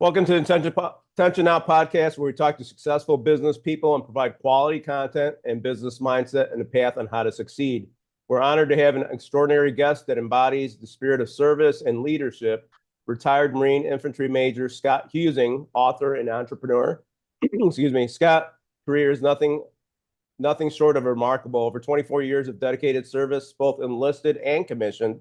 Welcome to the Intention Now podcast, where we talk to successful business people and provide quality content and business mindset and a path on how to succeed. We're honored to have an extraordinary guest that embodies the spirit of service and leadership, retired Marine Infantry Major Scott Huesing, author and entrepreneur. Excuse me. Scott's career is nothing short of remarkable. Over 24 years of dedicated service, both enlisted and commissioned,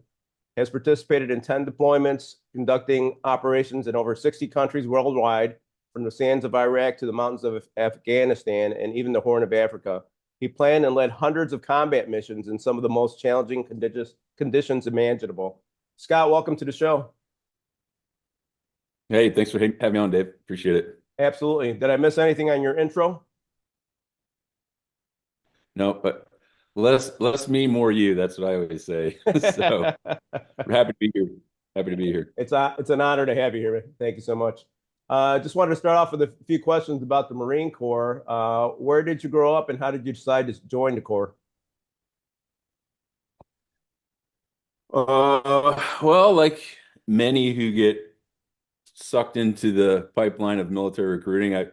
has participated in 10 deployments, conducting operations in over 60 countries worldwide, from the sands of Iraq to the mountains of Afghanistan and even the Horn of Africa. He planned and led hundreds of combat missions in some of the most challenging conditions imaginable. Scott, welcome to the show. Hey, thanks for having me on, Dave. Appreciate it. Absolutely. Did I miss anything on your intro? No, but less me, more you. That's what I always say. So we're happy to be here. Happy to be here. It's an honor to have you here. Thank you so much. Just wanted to start off with a few questions about the Marine Corps. Where did you grow up and how did you decide to join the Corps? Well, like many who get sucked into the pipeline of military recruiting, I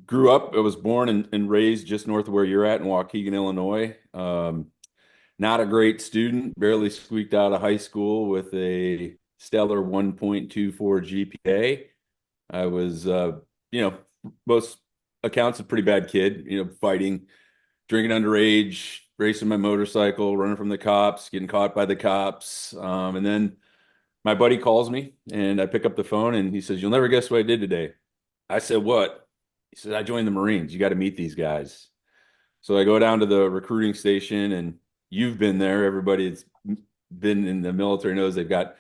grew up, I was born and raised just north of where you're at in Waukegan, Illinois. Not a great student, barely squeaked out of high school with a stellar 1.24 GPA. I was, most accounts a pretty bad kid, fighting, drinking underage, racing my motorcycle, running from the cops, getting caught by the cops. And then my buddy calls me and I pick up the phone and he says, "You'll never guess what I did today." I said, "What?" He said, "I joined the Marines. You got to meet these guys." So I go down to the recruiting station, and you've been there. Everybody that's been in the military knows they've got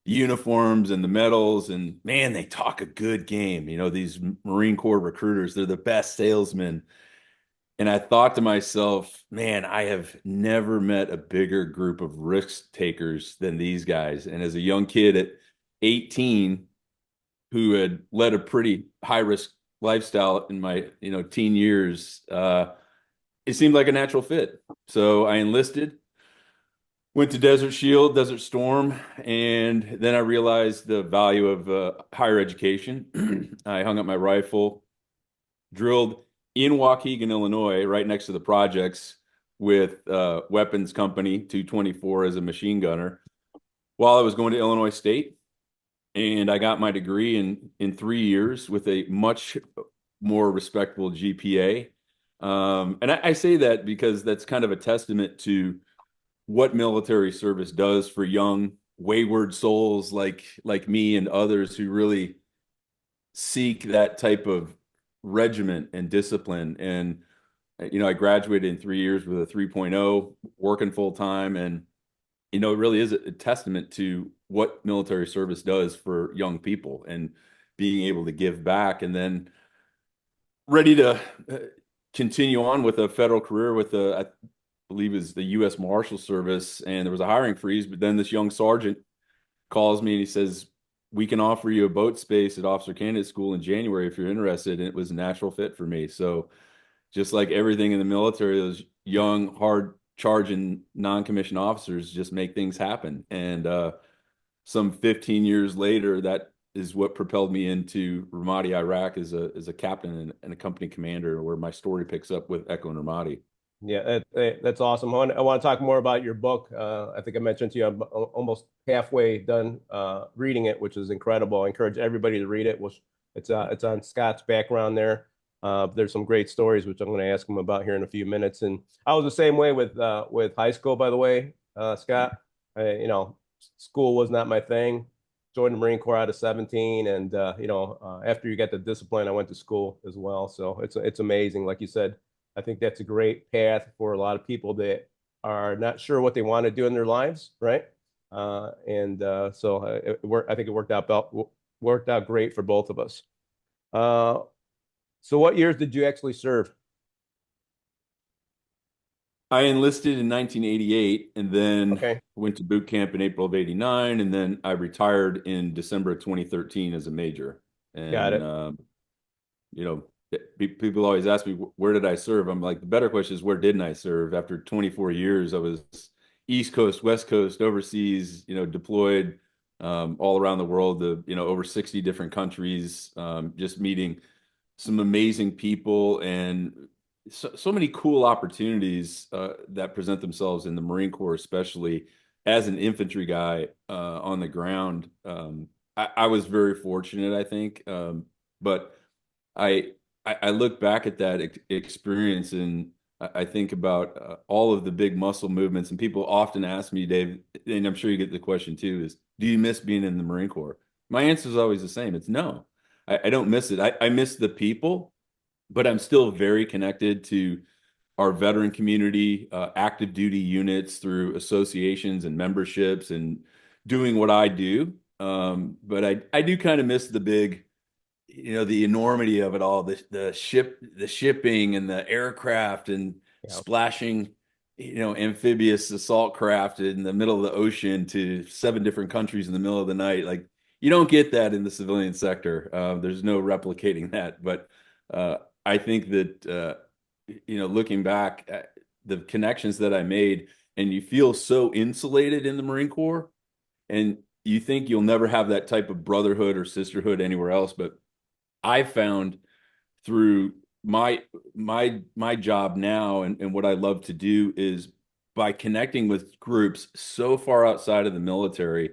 uniforms and the medals, and man, they talk a good game. These Marine Corps recruiters, they're the best salesmen. And I thought to myself, man, I have never met a bigger group of risk takers than these guys. And as a young kid at 18, who had led a pretty high risk lifestyle in my teen years, it seemed like a natural fit. So I enlisted, went to Desert Shield, Desert Storm, and then I realized the value of higher education. I hung up my rifle, drilled in Waukegan, Illinois, right next to the projects with weapons company 224 as a machine gunner while I was going to Illinois State. And I got my degree in 3 years with a much more respectable GPA. And I say that because that's kind of a testament to what military service does for young, wayward souls like me and others who really seek that type of regiment and discipline. And, I graduated in 3 years with a 3.0, working full time. And, it really is a testament to what military service does for young people and being able to give back, and then ready to continue on with a federal career with I believe is the U.S. Marshal Service. And there was a hiring freeze, but then this young sergeant calls me and he says, "We can offer you a boat space at Officer Candidate School in January if you're interested." And it was a natural fit for me. So just like everything in the military, those young, hard charging non-commissioned officers just make things happen. And some 15 years later, that is what propelled me into Ramadi, Iraq, as a captain and a company commander, where my story picks up with Echo and Ramadi. Yeah, that's awesome. I want to talk more about your book. I think I mentioned to you, I'm almost halfway done reading it, which is incredible. I encourage everybody to read it. It's on Scott's background there. There's some great stories, which I'm going to ask him about here in a few minutes. And I was the same way with high school, by the way, Scott. School was not my thing. Joined the Marine Corps out of 17, and after you get the discipline, I went to school as well. So it's amazing, like you said. I think that's a great path for a lot of people that are not sure what they want to do in their lives, right? I think it worked out great for both of us. So what years did you actually serve? I enlisted in 1988 and then Okay, went to boot camp in April of 89. And then I retired in December of 2013 as a major. got And, it. people always ask me, where did I serve? I'm like, the better question is, where didn't I serve? After 24 years, I was East Coast, West Coast, overseas, deployed. all around the world, over 60 different countries, just meeting some amazing people and so many cool opportunities that present themselves in the Marine Corps, especially as an infantry guy on the ground. I was very fortunate, I think, but I, I look back at that experience and I think about all of the big muscle movements. And people often ask me, Dave, and I'm sure you get the question too, is do you miss being in the Marine Corps? My answer is always the same. It's no. I don't miss it. I miss the people, but I'm still very connected to our veteran community, active duty units through associations and memberships and doing what I do. But I do kind of miss the big, the enormity of it all, the shipping and the aircraft and Yeah. splashing, amphibious assault craft in the middle of the ocean to 7 different countries in the middle of the night. Like you don't get that in the civilian sector. There's no replicating that. But I think that looking back at the connections that I made, and you feel so insulated in the Marine Corps, and you think you'll never have that type of brotherhood or sisterhood anywhere else, but I found through my job now and what I love to do is by connecting with groups so far outside of the military,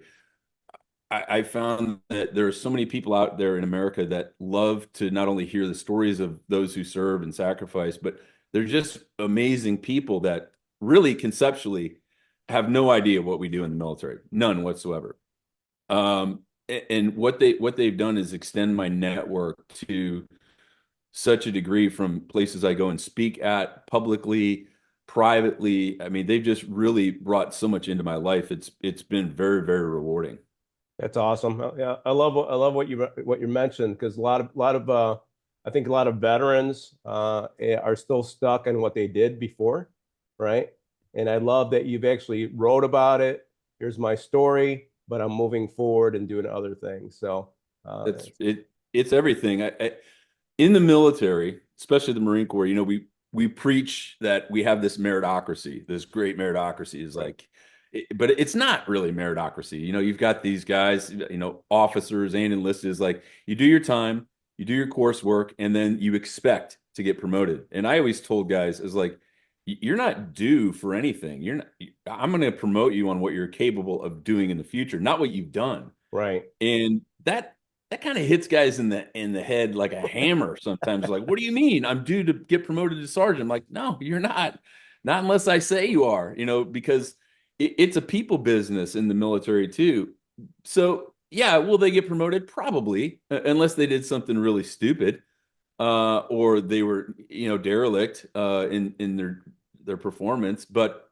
I found that there are so many people out there in America that love to not only hear the stories of those who serve and sacrifice, but they're just amazing people that really conceptually have no idea what we do in the military, none whatsoever. And what they've done is extend my network to such a degree from places I go and speak at publicly, privately. I mean, they've just really brought so much into my life. It's been very, very rewarding. That's awesome. Yeah, I love what you mentioned because I think a lot of veterans are still stuck in what they did before, right? And I love that you've actually wrote about it. Here's my story, but I'm moving forward and doing other things. So It's everything. In the military, especially the Marine Corps, we preach that we have this meritocracy, this great meritocracy is like, but it's not really meritocracy. You've got these guys, officers and enlisted is like you do your time, you do your coursework, and then you expect to get promoted. And I always told guys is like, you're not due for anything. You're not, I'm going to promote you on what you're capable of doing in the future, not what you've done. right. And that kind of hits guys in the head like a hammer sometimes. Like, what do you mean? I'm due to get promoted to sergeant. I'm like, no, you're not. Not unless I say you are, because it's a people business in the military too. So yeah, will they get promoted? Probably, unless they did something really stupid, or they were, derelict in their performance. But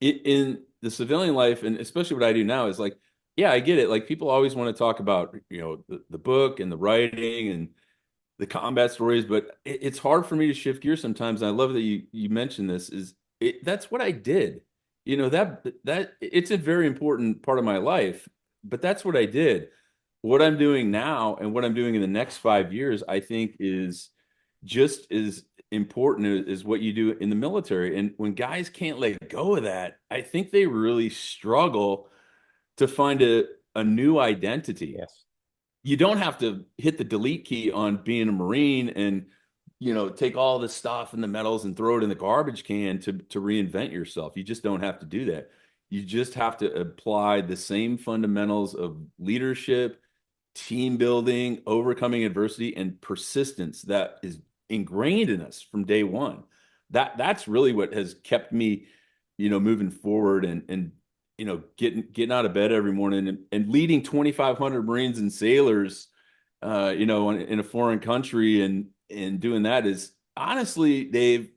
in the civilian life, and especially what I do now, is like, yeah, I get it. Like people always want to talk about, the book and the writing and the combat stories, but it's hard for me to shift gears sometimes. And I love that you mentioned this. That's what I did. That it's a very important part of my life, but that's what I did. What I'm doing now and what I'm doing in the next 5 years, I think is just as important as what you do in the military. And when guys can't let go of that, I think they really struggle to find a new identity. Yes. You don't have to hit the delete key on being a Marine and take all the stuff and the medals and throw it in the garbage can to reinvent yourself. You just don't have to do that. You just have to apply the same fundamentals of leadership, team building, overcoming adversity, and persistence that is ingrained in us from day one. That's really what has kept me, moving forward and getting out of bed every morning and leading 2,500 Marines and sailors, in a foreign country and doing that is honestly, Dave,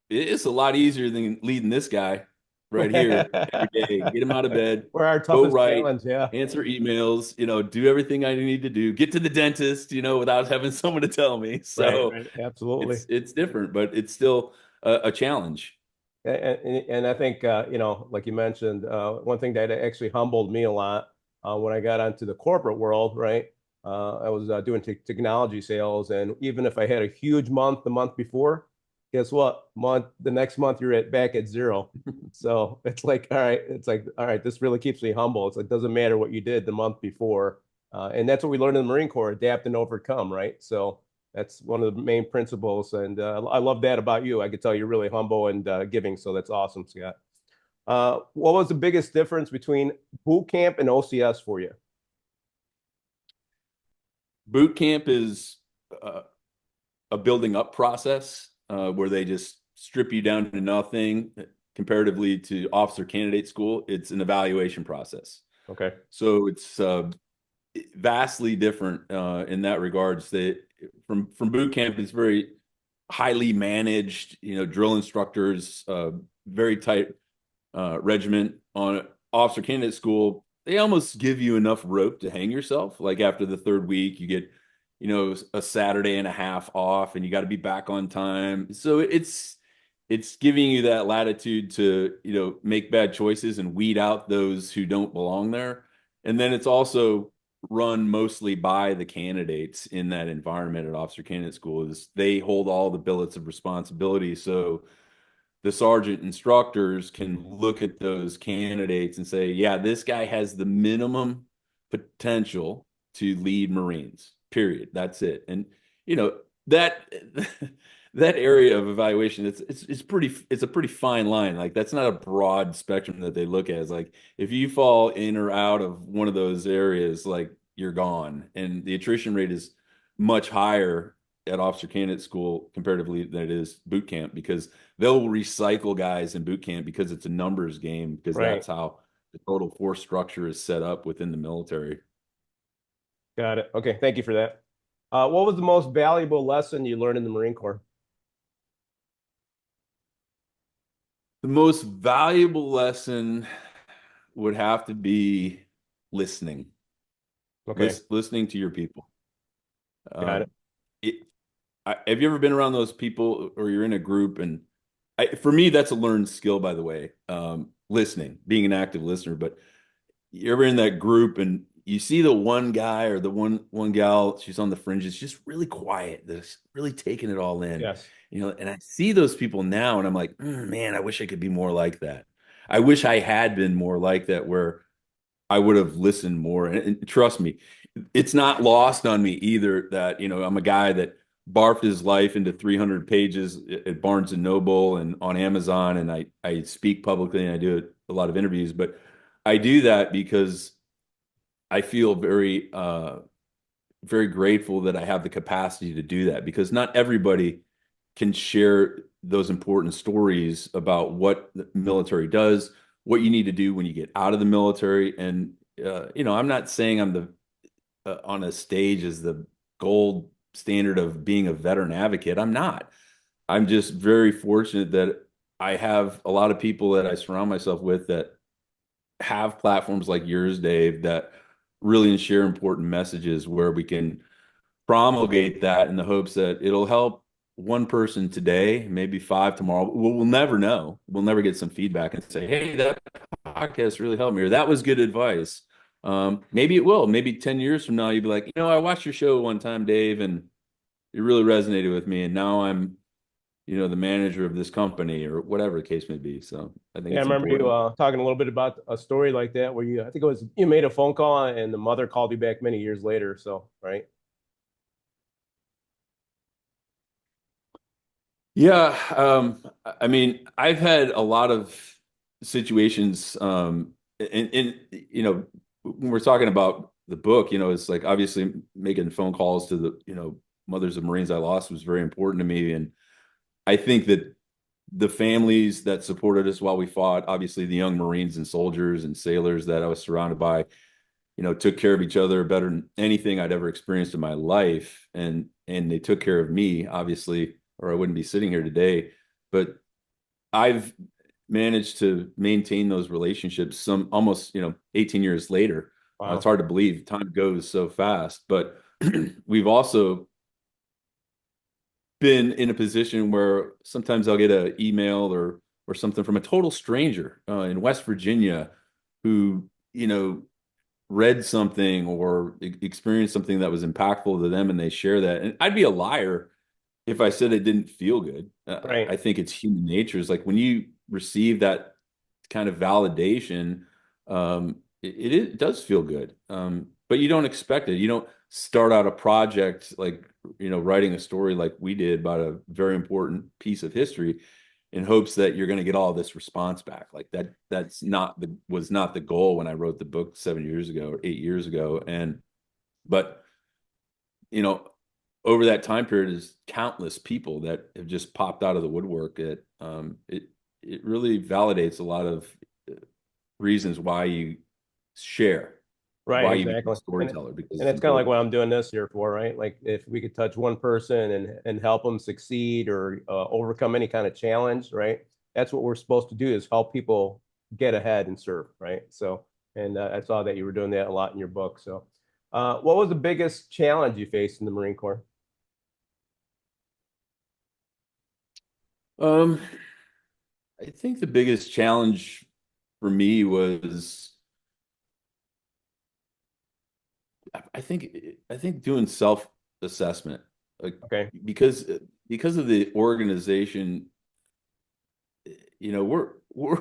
it's a lot easier than leading this guy right here every day. Get him out of bed, We're our go toughest write, challenge. Yeah. answer emails, do everything I need to do, get to the dentist, without having someone to tell me. Right. So Right. Absolutely. it's different, but it's still a challenge. And I think, like you mentioned, one thing that actually humbled me a lot when I got onto the corporate world, right? I was doing technology sales, and even if I had a huge month the month before, guess what? The next month you're back at zero. So it's like, all right, this really keeps me humble. It's like, doesn't matter what you did the month before. And that's what we learned in the Marine Corps, adapt and overcome, right? So that's one of the main principles. And I love that about you. I could tell you're really humble and giving. So that's awesome, Scott. What was the biggest difference between boot camp and OCS for you? Boot camp is uh, a building up process where they just strip you down to nothing. Comparatively to officer candidate school, it's an evaluation process. Okay. So it's vastly different in that regards. That from boot camp, it's very highly managed. Drill instructors, very tight regiment. On officer candidate school, they almost give you enough rope to hang yourself. Like after the third week, you get a Saturday and a half off, and you got to be back on time. So it's giving you that latitude to make bad choices and weed out those who don't belong there. And then it's also run mostly by the candidates in that environment at officer candidate school. Is they hold all the billets of responsibility. So the sergeant instructors can look at those candidates and say, yeah, this guy has the minimum potential to lead Marines, period. That's it. And, that that area of evaluation, it's a pretty fine line. Like that's not a broad spectrum that they look at. It's like if you fall in or out of one of those areas, like you're gone. And the attrition rate is much higher at officer candidate school comparatively than it is boot camp, because they'll recycle guys in boot camp because it's a numbers game, because Right. that's how the total force structure is set up within the military. Got it. Okay. Thank you for that. What was the most valuable lesson you learned in the Marine Corps? The most valuable lesson would have to be listening. Okay. Listening to your people. Got Um, it. it, have you ever been around those people, or you're in a group, and for me, that's a learned skill, by the way. Listening, being an active listener. But you're ever in that group and you see the one guy or the one gal, she's on the fringes, just really quiet, this really taking it all in, Yes. and I see those people now and I'm like, man, I wish I could be more like that. I wish I had been more like that, where I would have listened more. And trust me, it's not lost on me either that, I'm a guy that barfed his life into 300 pages at Barnes and Noble and on Amazon. And I speak publicly and I do a lot of interviews, but I do that because I feel very grateful that I have the capacity to do that, because not everybody can share those important stories about what the military does, what you need to do when you get out of the military. And, I'm not saying I'm the on a stage as the gold standard of being a veteran advocate. I'm not. I'm just very fortunate that I have a lot of people that I surround myself with that have platforms like yours, Dave, that really share important messages where we can promulgate that in the hopes that it'll help one person today, maybe five tomorrow. We'll never know. We'll never get some feedback and say, hey, that podcast really helped me, or that was good advice. Maybe it will. Maybe 10 years from now, you'll be like, I watched your show one time, Dave, and it really resonated with me. And now I'm, the manager of this company, or whatever the case may be. So I think Yeah, I it's remember you important. talking a little bit about a story like that where I think it was you made a phone call and the mother called you back many years later. So, right. Yeah, I mean, I've had a lot of situations, and when we're talking about the book, it's like obviously making phone calls to the, mothers of Marines I lost was very important to me, and I think that the families that supported us while we fought, obviously the young Marines and soldiers and sailors that I was surrounded by, took care of each other better than anything I'd ever experienced in my life. And they took care of me, obviously, or I wouldn't be sitting here today. But I've managed to maintain those relationships some almost, 18 years later. It's Wow. hard to believe time goes so fast, but we've also been in a position where sometimes I'll get an email or something from a total stranger in West Virginia who, read something or experienced something that was impactful to them, and they share that. And I'd be a liar if I said it didn't feel good. I Right. think it's human nature. It's like when you receive that kind of validation, it does feel good. But you don't expect it. You don't start out a project like, writing a story like we did about a very important piece of history in hopes that you're going to get all this response back. Like that's not the was not the goal when I wrote the book 7 years ago or 8 years ago. But you know, over that time period is countless people that have just popped out of the woodwork. It really validates a lot of reasons why you share, Right, why you become a exactly. storyteller, because And it's it's kind of like important. what I'm doing this here for, right? Like if we could touch one person and help them succeed or overcome any kind of challenge, right? That's what we're supposed to do is help people get ahead and serve, right? So, and I saw that you were doing that a lot in your book. So, what was the biggest challenge you faced in the Marine Corps? Um, I think the biggest challenge for me was I think doing self-assessment, like Okay, because because of the organization, we're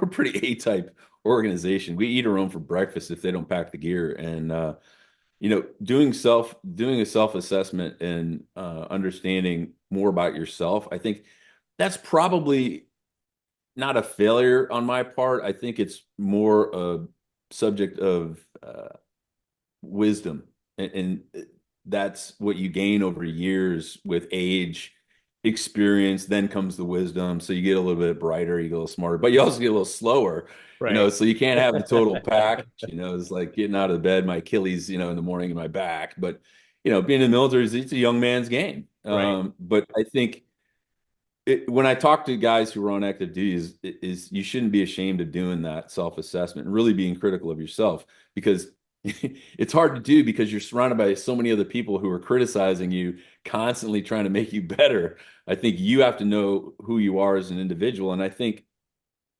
a pretty A-type organization. We eat our own for breakfast if they don't pack the gear, and doing a self-assessment and understanding more about yourself. I think that's probably not a failure on my part. I think it's more a subject of wisdom, and that's what you gain over years with age, experience. Then comes the wisdom, so you get a little bit brighter, you get a little smarter, but you also get a little slower. right, So you can't have the total package. It's like getting out of bed, my Achilles, in the morning, and my back. But being in the military it's a young man's game. right, But I think when I talk to guys who are on active duty, is you shouldn't be ashamed of doing that self-assessment and really being critical of yourself, because it's hard to do because you're surrounded by so many other people who are criticizing you, constantly trying to make you better. I think you have to know who you are as an individual. And I think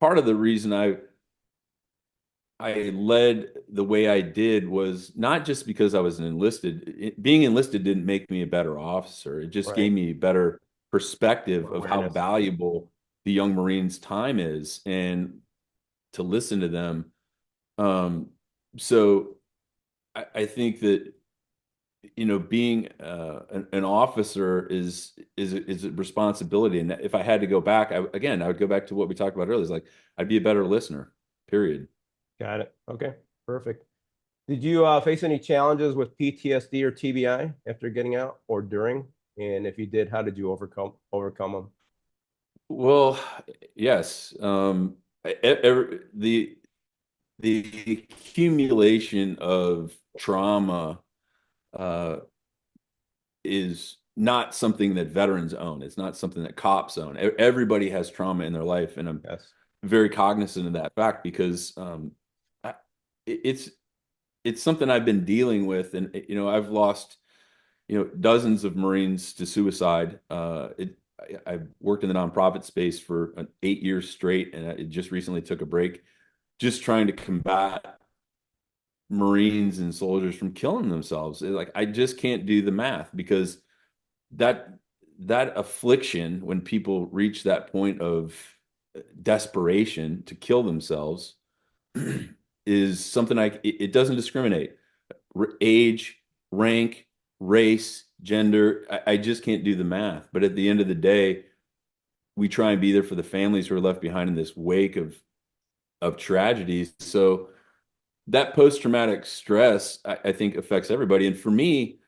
part of the reason I led the way I did was not just because I was an enlisted. Being enlisted didn't make me a better officer. It just right. gave me a better perspective More of how awareness. valuable the young Marines' time is, and to listen to them. Um, so I think that being an officer is a responsibility. And if I had to go back, I would go back to what we talked about earlier. It's like I'd be a better listener. Period. Got it. Okay, perfect. Did you face any challenges with PTSD or TBI after getting out or during? And if you did, how did you overcome them? Well, yes. The accumulation of trauma uh, is not something that veterans own. It's not something that cops own. Everybody has trauma in their life, and I'm Yes. very cognizant of that fact because I, it's something I've been dealing with, and I've lost dozens of Marines to suicide. I've worked in the nonprofit space for 8 years straight, and I just recently took a break, just trying to combat Marines and soldiers from killing themselves. Like I just can't do the math because that that affliction, when people reach that point of desperation to kill themselves, is something it doesn't discriminate. Age, rank, race, gender. I just can't do the math. But at the end of the day, we try and be there for the families who are left behind in this wake of tragedies. So that post-traumatic stress, I think, affects everybody. And for me,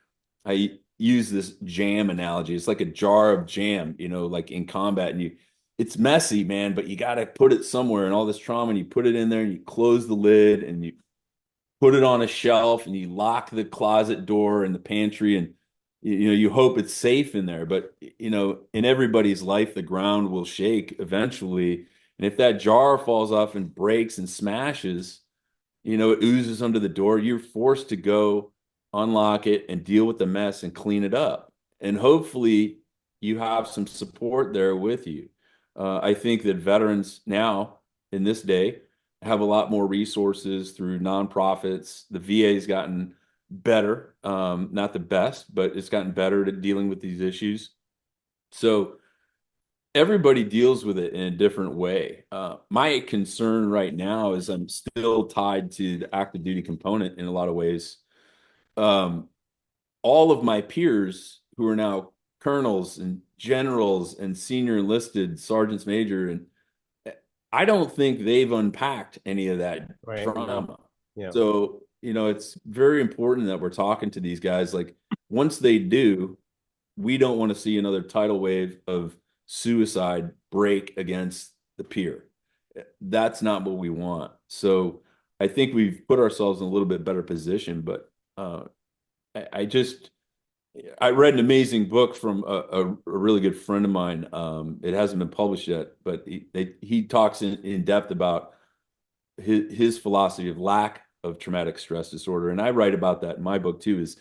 I use this jam analogy. It's like a jar of jam, like in combat, and it's messy, man, but you got to put it somewhere, and all this trauma, and you put it in there, and you close the lid, and you put it on a shelf, and you lock the closet door and the pantry, and you hope it's safe in there. But in everybody's life, the ground will shake eventually, and if that jar falls off and breaks and smashes, it oozes under the door. You're forced to go unlock it and deal with the mess and clean it up. And hopefully you have some support there with you. I think that veterans now in this day have a lot more resources through nonprofits. The VA has gotten better, not the best, but it's gotten better at dealing with these issues. So everybody deals with it in a different way. My concern right now is I'm still tied to the active duty component in a lot of ways. Um, all of my peers who are now colonels and generals and senior enlisted sergeants major, and I don't think they've unpacked any of that Right. No. trauma. Yeah. So, it's very important that we're talking to these guys. Like, once they do, we don't want to see another tidal wave of suicide break against the peer. That's not what we want. So I think we've put ourselves in a little bit better position, but I just I read an amazing book from a really good friend of mine. It hasn't been published yet, but he talks in depth about his philosophy of lack of traumatic stress disorder. And I write about that in my book too, is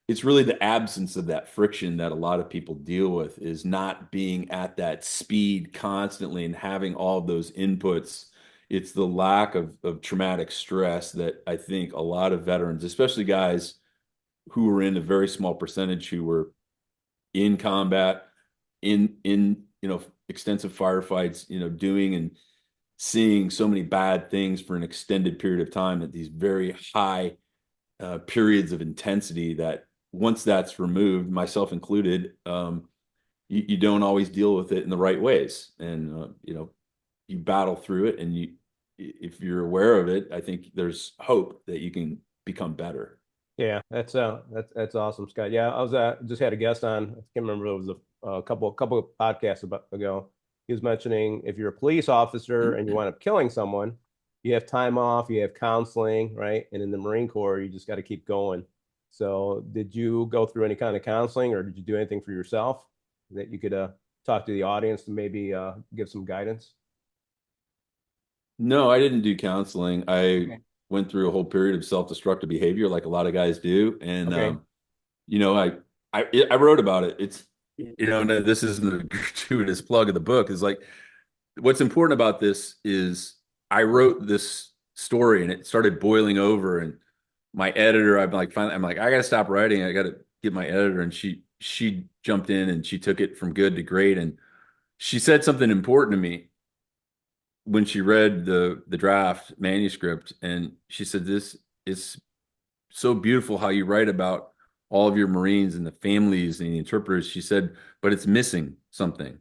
it's really the absence of that friction that a lot of people deal with, is not being at that speed constantly and having all of those inputs. It's the lack of traumatic stress that I think a lot of veterans, especially guys who were in a very small percentage who were in combat, in extensive firefights, doing and seeing so many bad things for an extended period of time at these very high periods of intensity, that once that's removed, myself included, you don't always deal with it in the right ways, and you battle through it, and if you're aware of it, I think there's hope that you can become better. Yeah, that's awesome, Scott. Yeah, I was just had a guest on. I can't remember. It was a couple of podcasts ago. He was mentioning if you're a police officer and you wind up killing someone, you have time off, you have counseling, right? And in the Marine Corps, you just got to keep going. So, did you go through any kind of counseling, or did you do anything for yourself that you could talk to the audience to maybe give some guidance? No, I didn't do counseling. I Okay. went through a whole period of self-destructive behavior like a lot of guys do. And Okay. you know, I wrote about it. It's and this isn't a gratuitous plug of the book. Is like, what's important about this is I wrote this story and it started boiling over, and my editor, I'm like, I gotta stop writing. I gotta get my editor. And she jumped in and she took it from good to great. And she said something important to me when she read the draft manuscript, and she said, this is so beautiful how you write about all of your Marines and the families and the interpreters. She said, but it's missing something.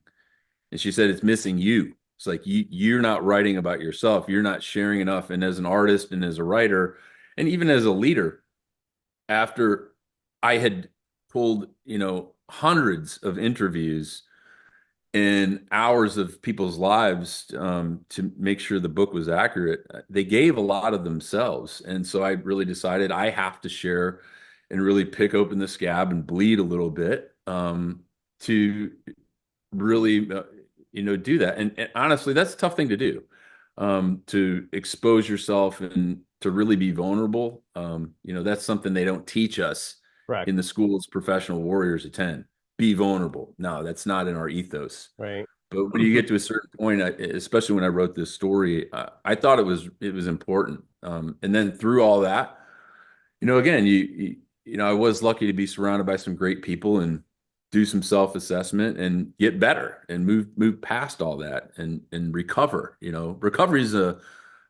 And she said, it's missing you. It's like you're not writing about yourself. You're not sharing enough. And as an artist and as a writer, and even as a leader, after I had pulled, hundreds of interviews and hours of people's lives, to make sure the book was accurate, they gave a lot of themselves. And so I really decided I have to share and really pick open the scab and bleed a little bit, to really, do that. And honestly, that's a tough thing to do, to expose yourself and to really be vulnerable. That's something they don't teach us Correct. in the schools professional warriors attend. Be vulnerable. No, that's not in our ethos. Right. But when you get to a certain point, especially when I wrote this story, I thought it was important. And then through all that, again, I was lucky to be surrounded by some great people and do some self-assessment and get better and move past all that and recover. Recovery is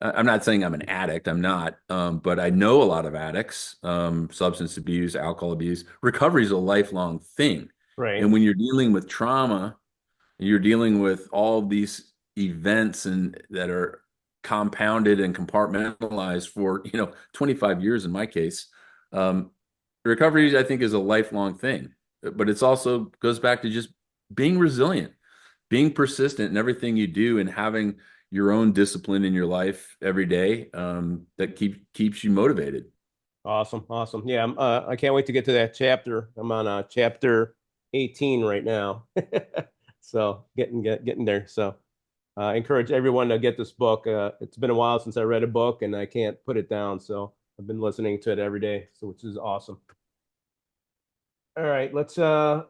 I'm not saying I'm an addict. I'm not. But I know a lot of addicts, substance abuse, alcohol abuse. Recovery is a lifelong thing. Right. And when you're dealing with trauma, you're dealing with all these events and that are compounded and compartmentalized for 25 years in my case. um, Recovery, I think, is a lifelong thing, but it's also goes back to just being resilient, being persistent in everything you do, and having your own discipline in your life every day, that keeps you motivated. Awesome, awesome. Yeah, I can't wait to get to that chapter. I'm on chapter 18 right now, so getting there. So I encourage everyone to get this book. It's been a while since I read a book, and I can't put it down. So I've been listening to it every day, so which is awesome. All right, let's. How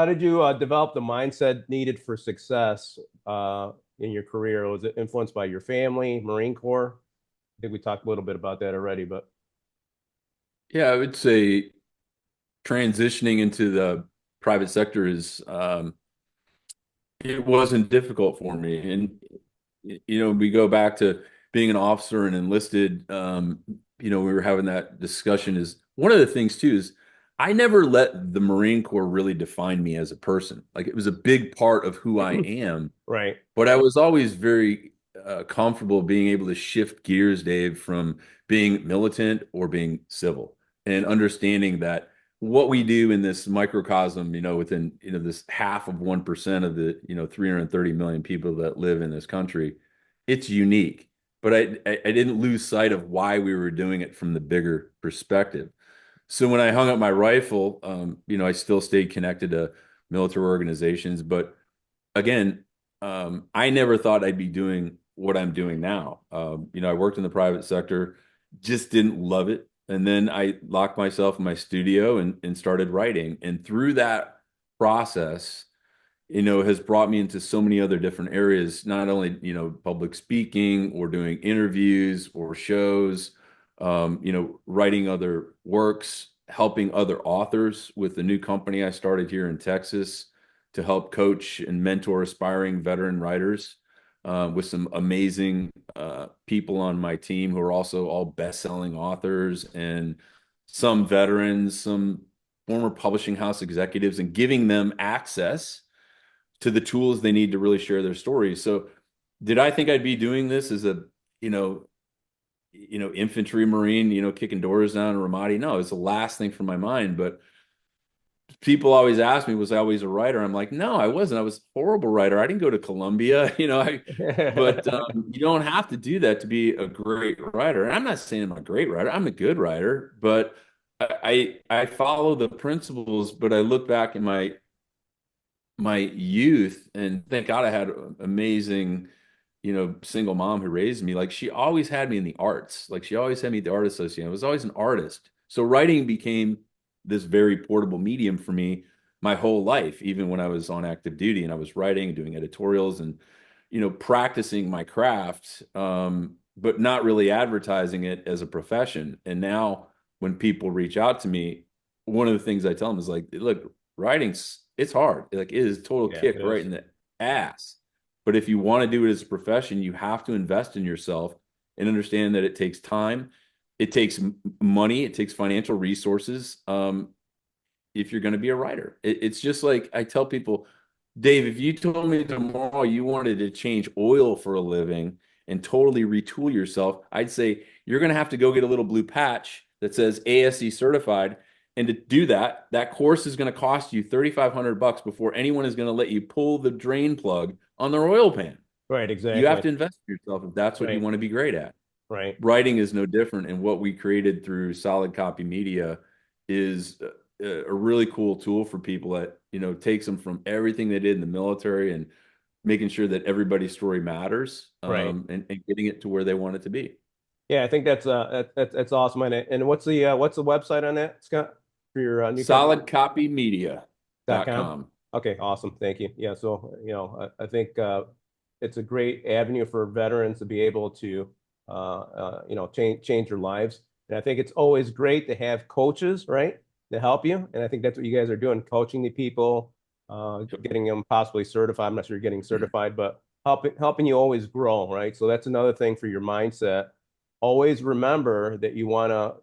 did you develop the mindset needed for success in your career? Was it influenced by your family, Marine Corps? I think we talked a little bit about that already, but Yeah, I would say transitioning into the private sector is, It wasn't difficult for me. And, we go back to being an officer and enlisted. We were having that discussion is one of the things too is I never let the Marine Corps really define me as a person. Like it was a big part of who I am, Right. but I was always very comfortable being able to shift gears, Dave, from being militant or being civil and understanding that what we do in this microcosm, within, this half of 1% of the, 330 million people that live in this country, it's unique. But I didn't lose sight of why we were doing it from the bigger perspective. So when I hung up my rifle, I still stayed connected to military organizations, but again, I never thought I'd be doing what I'm doing now. I worked in the private sector, just didn't love it. And then I locked myself in my studio and started writing. And through that process, has brought me into so many other different areas, not only, public speaking or doing interviews or shows, writing other works, helping other authors with the new company I started here in Texas to help coach and mentor aspiring veteran writers with some amazing people on my team who are also all best-selling authors and some veterans, some former publishing house executives, and giving them access to the tools they need to really share their stories. So did I think I'd be doing this as a, infantry Marine, kicking doors down in Ramadi? No, it's the last thing from my mind. But people always ask me, was I always a writer? I'm like, no, I wasn't. I was a horrible writer. I didn't go to Columbia, but you don't have to do that to be a great writer. And I'm not saying I'm a great writer. I'm a good writer, but I follow the principles, but I look back in my youth and thank God I had an amazing, single mom who raised me. Like she always had me in the arts. Like she always had me at the art association. I was always an artist. So writing became this very portable medium for me my whole life, even when I was on active duty and I was writing and doing editorials and, practicing my craft, but not really advertising it as a profession. And now when people reach out to me, one of the things I tell them is like, look, writing's it's hard. Like it is a total Yeah, kick it right is. in the ass. But if you want to do it as a profession, you have to invest in yourself and understand that it takes time, it takes money, it takes financial resources. If you're going to be a writer, it's just like I tell people, Dave, if you told me tomorrow you wanted to change oil for a living and totally retool yourself, I'd say you're going to have to go get a little blue patch that says ASE certified. And to do that, that course is going to cost you $3,500 before anyone is going to let you pull the drain plug on their oil pan. Right, You have exactly. to invest in yourself if that's what you Right, want to be great at. right. Writing is no different. And what we created through Solid Copy Media is a really cool tool for people that, takes them from everything they did in the military and making sure that everybody's story matters, Right. and getting it to where they want it to be. Yeah, I think that's awesome. And what's the website on that, Scott, for your new company? .com. Solidcopymedia.com. Okay, awesome. Thank you. Yeah, so I think it's a great avenue for veterans to be able to change their lives. And I think it's always great to have coaches, right, to help you. And I think that's what you guys are doing, coaching the people, getting them possibly certified. I'm not sure you're getting certified, but helping you always grow, right? So that's another thing for your mindset. Always remember that you want to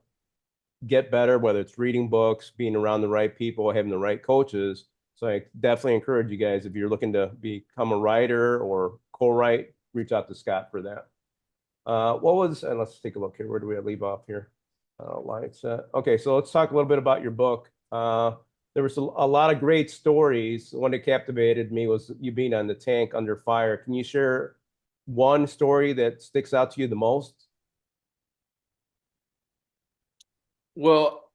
get better, whether it's reading books, being around the right people, having the right coaches. So I definitely encourage you guys, if you're looking to become a writer or co-write, reach out to Scott for that. And let's take a look here. Where do we leave off here? Line set. Okay, so let's talk a little bit about your book. There was a lot of great stories. One that captivated me was you being on the tank under fire. Can you share one story that sticks out to you the most? Well,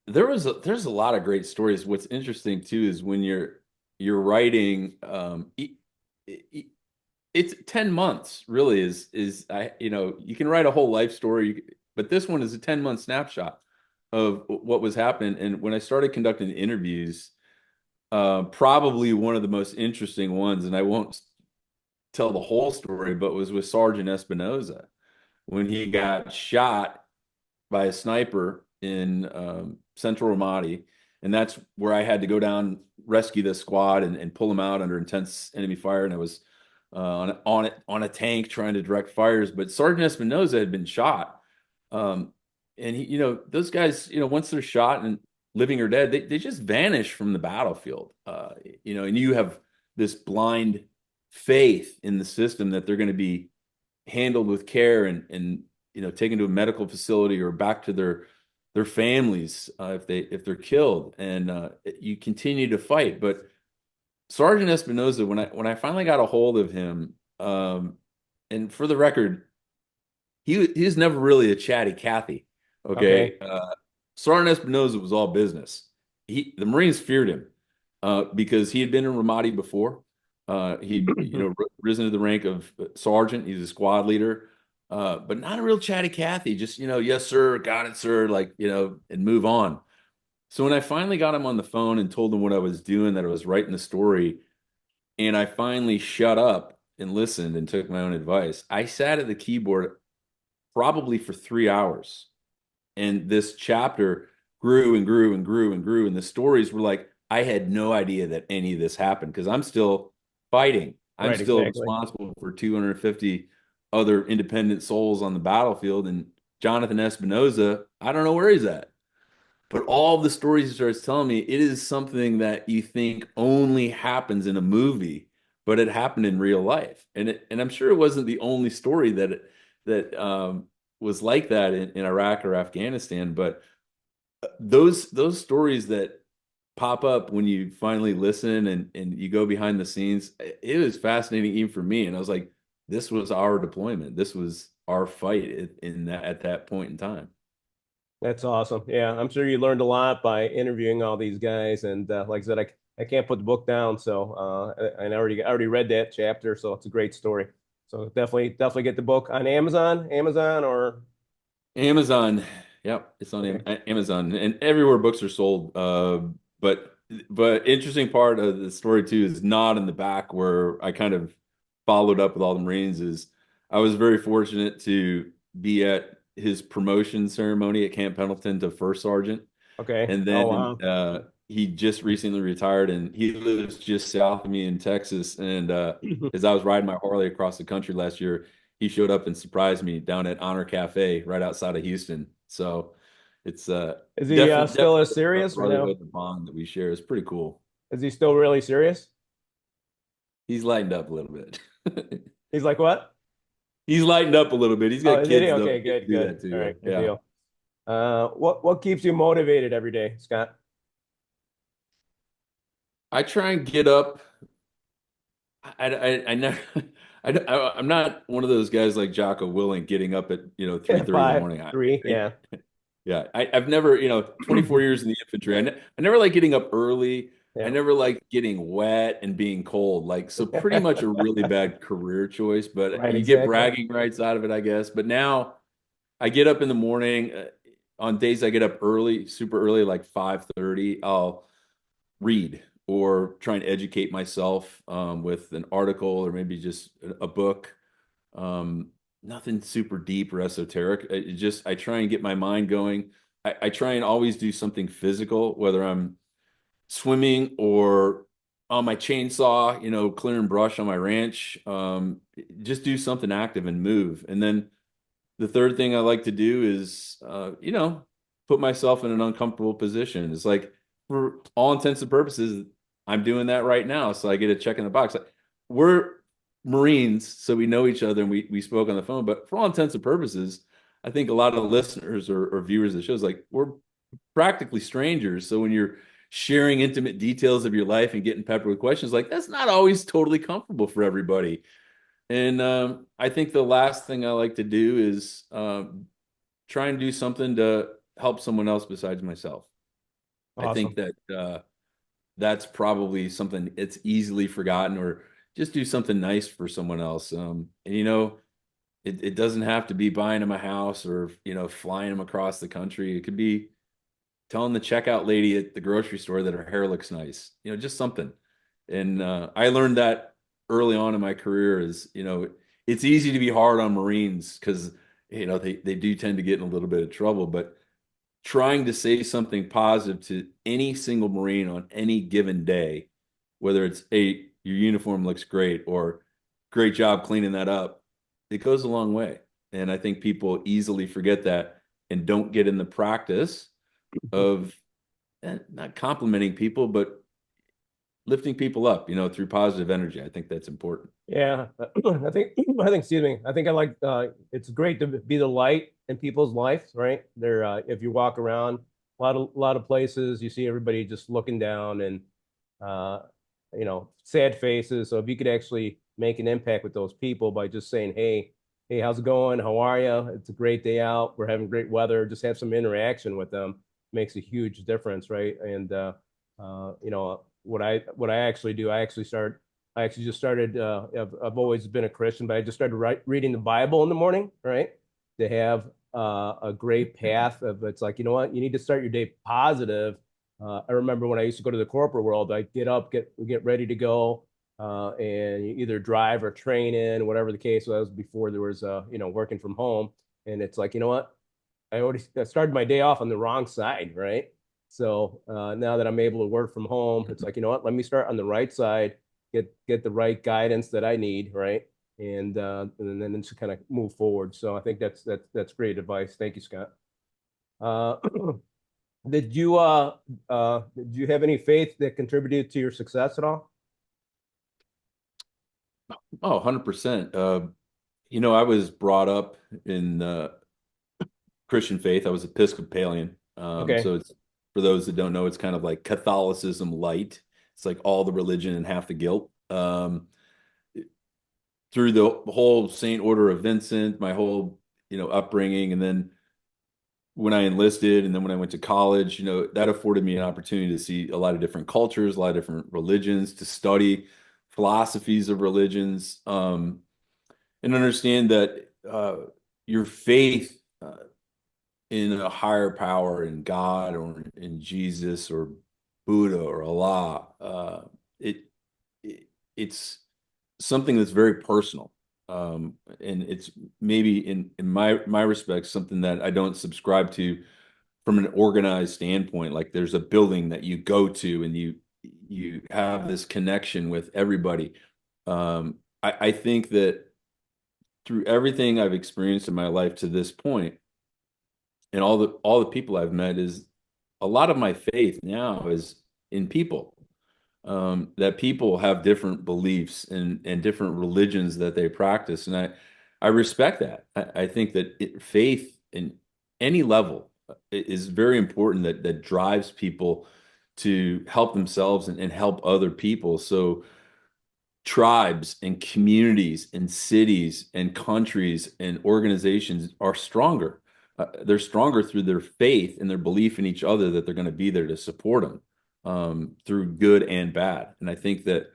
there's a lot of great stories. What's interesting too is when you're writing, it's 10 months really is I you can write a whole life story, but this one is a 10-month snapshot of what was happening. And when I started conducting interviews, probably one of the most interesting ones, and I won't tell the whole story, but was with Sergeant Espinoza when he got shot by a sniper in Central Ramadi. And that's where I had to go down, rescue the squad, and pull them out under intense enemy fire. And I was on a tank trying to direct fires. But Sergeant Espinoza had been shot. And he, those guys, once they're shot and living or dead, they just vanish from the battlefield. And you have this blind faith in the system that they're going to be handled with care and taken to a medical facility or back to their families if they're killed, and you continue to fight. But Sergeant Espinoza, when I finally got a hold of him, and for the record, he was never really a chatty Cathy. Okay. Okay, Sergeant Espinoza was all business. The Marines feared him because he had been in Ramadi before. He risen to the rank of sergeant. He's a squad leader, but not a real chatty Cathy. Just yes sir, got it sir, and move on. So when I finally got him on the phone and told him what I was doing, that I was writing the story, and I finally shut up and listened and took my own advice, I sat at the keyboard probably for 3 hours, and this chapter grew and grew and grew and grew, and the stories were like I had no idea that any of this happened because I'm still fighting. I'm Right, still exactly. responsible for 250 other independent souls on the battlefield, and Jonathan Espinoza, I don't know where he's at. But all of the stories he starts telling me, it is something that you think only happens in a movie, but it happened in real life. And I'm sure it wasn't the only story that was like that in Iraq or Afghanistan. But those stories that pop up when you finally listen and you go behind the scenes, it was fascinating even for me. And I was like, this was our deployment. This was our fight at that point in time. That's awesome. Yeah, I'm sure you learned a lot by interviewing all these guys. And like I said, I can't put the book down, so I already read that chapter, so it's a great story. So definitely get the book on Amazon or Amazon. Yep, it's on okay. Amazon and everywhere books are sold. But interesting part of the story too is not in the back where I kind of followed up with all the Marines. Is I was very fortunate to be at his promotion ceremony at Camp Pendleton to first sergeant, Okay. and Oh then wow. he just recently retired, and he lives just south of me in Texas. And as I was riding my Harley across the country last year, he showed up and surprised me down at Honor Cafe right outside of Houston. So it's Is he still definitely as a serious or no? brotherhood and bond that we share. It's pretty cool. Is he still really serious? He's lightened up a little bit. He's like what? He's lightened up a little bit. He's Oh, got is he? kids though. Okay, Kids good, do good. that too. All Yeah. right, good Yeah. deal. What keeps you motivated every day, Scott? I try and get up. I never. I'm not one of those guys like Jocko Willink getting up at 3:30 in the Five, morning. three, yeah. Yeah, I've never 24 years in the infantry. I never like getting up early. I Yeah. never like getting wet and being cold. Like so, pretty much a really bad career choice. But Right, you get exactly. bragging rights out of it, I guess. But now I get up in the morning. On days I get up early, super early, like 5:30. I'll read or try and educate myself with an article or maybe just a book. Nothing super deep or esoteric. I try and get my mind going. I try and always do something physical, whether I'm swimming or on my chainsaw, clearing brush on my ranch. Just do something active and move. And then the third thing I like to do is, put myself in an uncomfortable position. It's like, for all intents and purposes, I'm doing that right now. So I get a check in the box. Like, we're Marines, so we know each other and we spoke on the phone. But for all intents and purposes, I think a lot of listeners or viewers of the shows, like, we're practically strangers. So when you're sharing intimate details of your life and getting peppered with questions, like, that's not always totally comfortable for everybody. And I think the last thing I like to do is try and do something to help someone else besides myself. I think Awesome. that that's probably something it's easily forgotten, or just do something nice for someone else. And it doesn't have to be buying them a house or flying them across the country. It could be telling the checkout lady at the grocery store that her hair looks nice. Just something. And I learned that early on in my career is, it's easy to be hard on Marines because they do tend to get in a little bit of trouble. But trying to say something positive to any single Marine on any given day, whether it's, hey, your uniform looks great, or great job cleaning that up, it goes a long way. And I think people easily forget that and don't get in the practice of not complimenting people, but lifting people up, through positive energy. I think that's important. Yeah, excuse me. I think I like, it's great to be the light in people's lives, right? If you walk around a lot of places, you see everybody just looking down and, uh, sad faces. So if you could actually make an impact with those people by just saying, hey, how's it going? How are you? It's a great day out. We're having great weather. Just have some interaction with them makes a huge difference, right? And, what I actually do, I actually just started. I've always been a Christian, but I just started reading the Bible in the morning, right? To have a great path of, it's like, you know what, you need to start your day positive. I remember when I used to go to the corporate world, I'd get up, get ready to go, and you either drive or train in, whatever the case was, before there was, working from home. And it's like, you know what, I started my day off on the wrong side, right? So now that I'm able to work from home, it's like, you know what, let me start on the right side, get the right guidance that I need, right? And then just kind of move forward. So I think that's great advice. Thank you, Scott. Uh, did you have any faith that contributed to your success at all? Oh, 100%. I was brought up in Christian faith. I was Episcopalian. Okay. So it's, for those that don't know, it's kind of like Catholicism light. It's like all the religion and half the guilt. Through the whole Saint Order of Vincent, my whole, upbringing, and then when I enlisted, and then when I went to college, that afforded me an opportunity to see a lot of different cultures, a lot of different religions, to study philosophies of religions, and understand that your faith in a higher power, in God or in Jesus or Buddha or Allah, it it's something that's very personal. And it's maybe in my respect, something that I don't subscribe to from an organized standpoint. Like, there's a building that you go to and you have this connection with everybody. I think that through everything I've experienced in my life to this point, and all the people I've met, is a lot of my faith now is in people. That people have different beliefs and different religions that they practice, and I respect that. I think that faith in any level is very important. That drives people to help themselves and help other people. So tribes and communities and cities and countries and organizations are stronger. They're stronger through their faith and their belief in each other, that they're going to be there to support them through good and bad. And I think that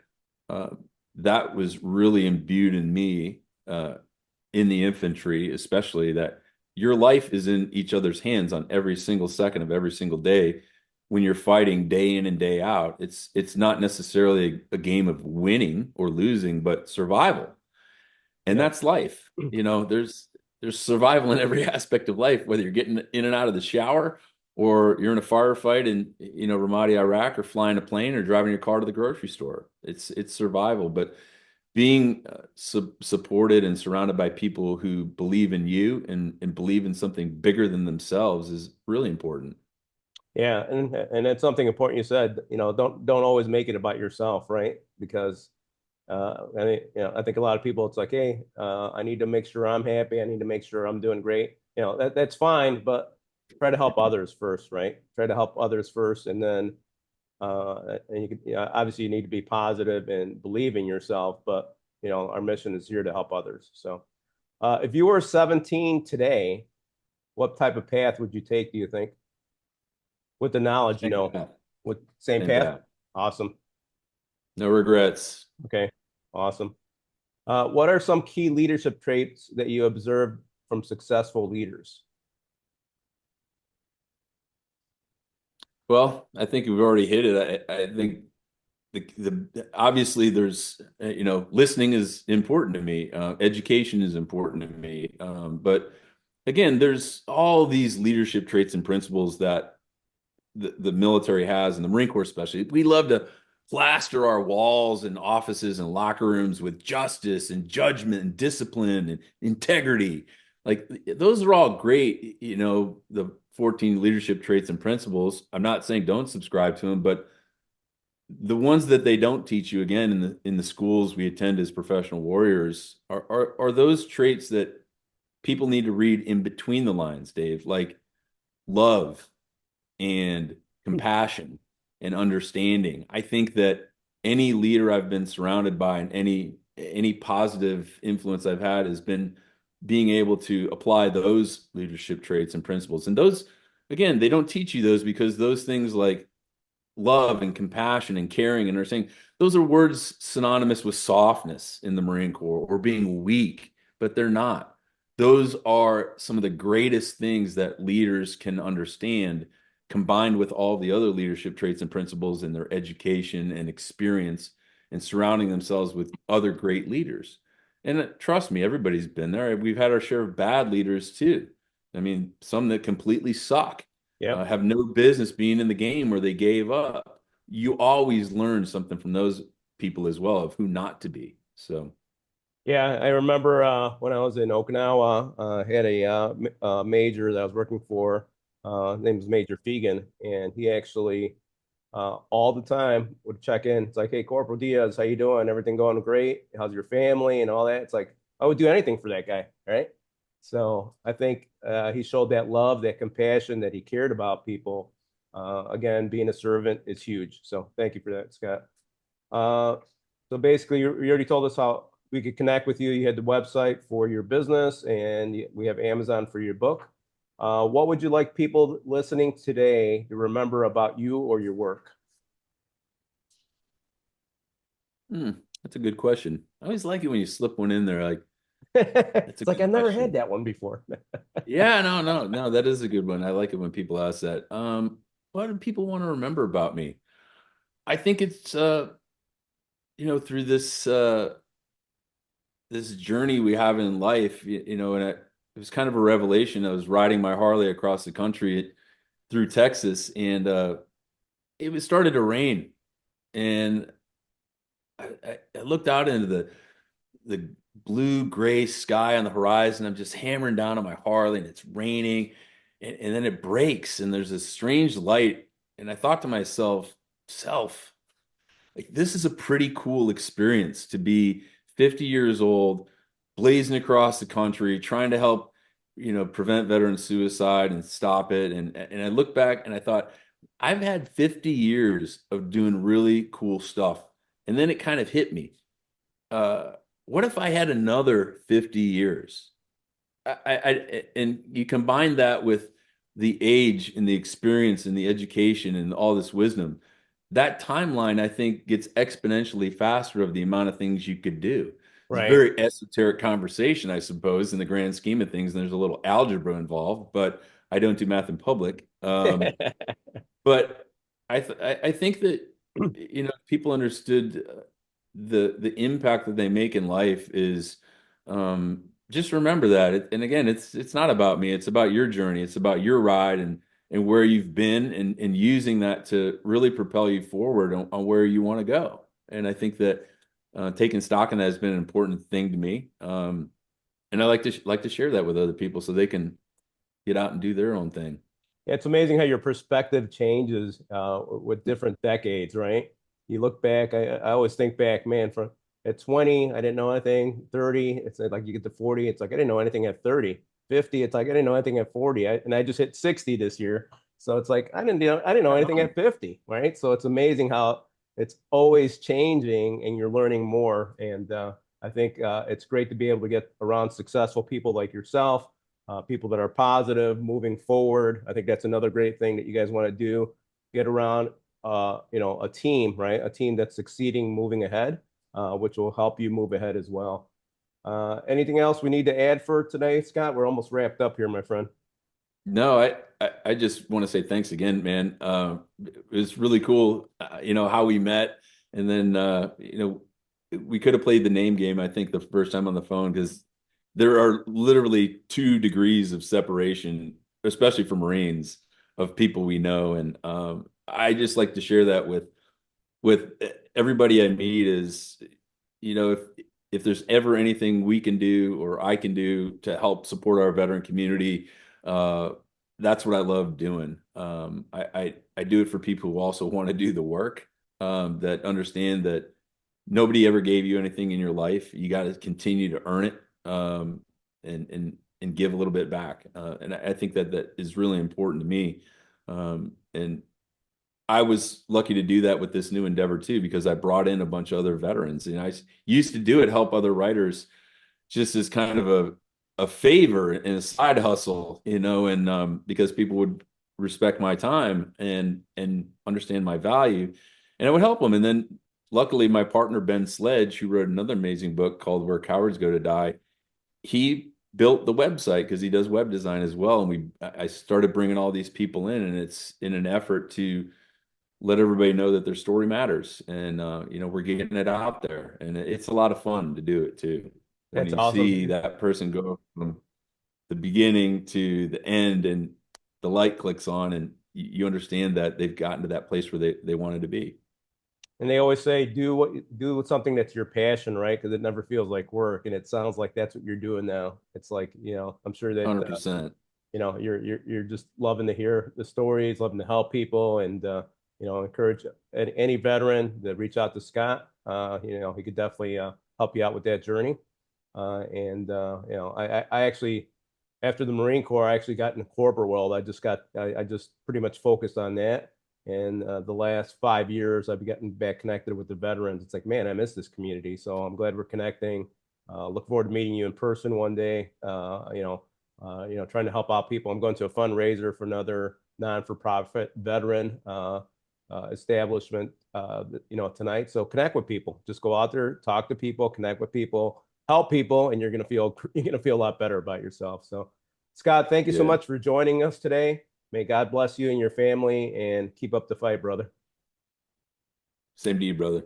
that was really imbued in me in the infantry, especially, that your life is in each other's hands on every single second of every single day. When you're fighting day in and day out, it's not necessarily a game of winning or losing, but survival. And Yeah. that's life. There's survival in every aspect of life, whether you're getting in and out of the shower, or you're in a firefight in, Ramadi, Iraq, or flying a plane, or driving your car to the grocery store. It's survival. But being supported and surrounded by people who believe in you and believe in something bigger than themselves is really important. Yeah, and it's something important you said. Don't always make it about yourself, right? Because I think a lot of people, it's like, hey, I need to make sure I'm happy. I need to make sure I'm doing great. That's fine, but try to help others first, right? Try to help others first, and then and obviously you need to be positive and believe in yourself. But our mission is here to help others. So, if you were 17 today, what type of path would you take? Do you think, with the knowledge, Same path. with same Same path? path. Awesome. No regrets. Okay. Awesome. What are some key leadership traits that you observed from successful leaders? Well, I think we've already hit it. I think obviously there's, listening is important to me. Education is important to me. But again, there's all these leadership traits and principles that the military has, and the Marine Corps especially. We love to plaster our walls and offices and locker rooms with justice and judgment and discipline and integrity. Like those are all great, the 14 leadership traits and principles. I'm not saying don't subscribe to them, but the ones that they don't teach you, again, in the schools we attend as professional warriors, are those traits that people need to read in between the lines, Dave, like love and compassion and understanding. I think that any leader I've been surrounded by, and any positive influence I've had, has been being able to apply those leadership traits and principles. And those, again, they don't teach you those, because those things like love and compassion and caring and understanding, those are words synonymous with softness in the Marine Corps, or being weak, but they're not. Those are some of the greatest things that leaders can understand, combined with all the other leadership traits and principles in their education and experience, and surrounding themselves with other great leaders. And trust me, everybody's been there. We've had our share of bad leaders too. I mean, some that completely suck, Yep. have no business being in the game, where they gave up. You always learn something from those people as well, of who not to be. So, Yeah, I remember when I was in Okinawa, I had a major that I was working for. His name was Major Fegan, and he actually all the time would check in. It's like, hey, Corporal Diaz, how you doing? Everything going great? How's your family and all that? It's like I would do anything for that guy, right? So I think he showed that love, that compassion, that he cared about people. Again, being a servant is huge. So thank you for that, Scott. Uh, so basically, you already told us how we could connect with you. You had the website for your business, and we have Amazon for your book. What would you like people listening today to remember about you or your work? hmm, that's a good question. I always like it when you slip one in there. Like, that's a It's like good I've never had question. that one before. Yeah, no, no, no, that is a good one. I like it when people ask that. What do people want to remember about me? I think it's through this journey we have in life, and it was kind of a revelation. I was riding my Harley across the country through Texas, and it was started to rain, and I looked out into the blue gray sky on the horizon. I'm just hammering down on my Harley, and it's raining, and then it breaks, and there's this strange light, and I thought to myself, self, like, this is a pretty cool experience to be 50 years old, blazing across the country, trying to help, prevent veteran suicide and stop it. And I look back and I thought, I've had 50 years of doing really cool stuff. And then it kind of hit me. Uh, what if I had another 50 years? And you combine that with the age and the experience and the education and all this wisdom, that timeline, I think, gets exponentially faster of the amount of things you could do. It's a Right. very esoteric conversation, I suppose, in the grand scheme of things. And there's a little algebra involved, but I don't do math in public. But I think that, people understood the impact that they make in life is, just remember that. And again, it's not about me. It's about your journey. It's about your ride, and where you've been, and using that to really propel you forward on where you want to go. And I think that taking stock in that has been an important thing to me. And I like to share that with other people so they can get out and do their own thing. Yeah, it's amazing how your perspective changes with different decades, right? You look back, I always think back, man, from at 20, I didn't know anything. 30, it's like you get to 40, it's like I didn't know anything at 30. 50, it's like I didn't know anything at 40. And I just hit 60 this year. So it's like I didn't know Right anything on. at 50, right? So it's amazing how it's always changing and you're learning more. And I think it's great to be able to get around successful people like yourself, people that are positive, moving forward. I think that's another great thing that you guys want to do. Get around, a team, right? A team that's succeeding, moving ahead, which will help you move ahead as well. Anything else we need to add for today, Scott? We're almost wrapped up here, my friend. No, I just want to say thanks again, man. It was really cool, how we met, and then we could have played the name game, I think, the first time on the phone, because there are literally 2 degrees of separation, especially for Marines, of people we know. And I just like to share that with everybody I meet is, if there's ever anything we can do or I can do to help support our veteran community, uh, that's what I love doing. I do it for people who also want to do the work, that understand that nobody ever gave you anything in your life. You got to continue to earn it, and give a little bit back. And I think that that is really important to me. And I was lucky to do that with this new endeavor too, because I brought in a bunch of other veterans, and used to do it, help other writers just as kind of a favor and a side hustle, and because people would respect my time and understand my value, and it would help them. And then luckily my partner Ben Sledge, who wrote another amazing book called Where Cowards Go to Die, he built the website because he does web design as well. And I started bringing all these people in, and it's in an effort to let everybody know that their story matters. And we're getting it out there, and it's a lot of fun to do it too, when That's you see awesome. that person go from the beginning to the end, and the light clicks on, and you understand that they've gotten to that place where they wanted to be. And they always say, do something that's your passion, right? Because it never feels like work. And it sounds like that's what you're doing now. It's like, I'm sure that 100%. you're just loving to hear the stories, loving to help people, and encourage any veteran to reach out to Scott. He could definitely help you out with that journey. I actually, after the Marine Corps, I actually got in the corporate world. I just pretty much focused on that. And the last 5 years, I've gotten back connected with the veterans. It's like, man, I miss this community. So I'm glad we're connecting. Look forward to meeting you in person one day. Trying to help out people. I'm going to a fundraiser for another non-for-profit veteran establishment, tonight. So connect with people. Just go out there, talk to people, connect with people, help people, and you're gonna feel a lot better about yourself. So, Scott, thank you so Yeah. much for joining us today. May God bless you and your family, and keep up the fight, brother. Same to you, brother.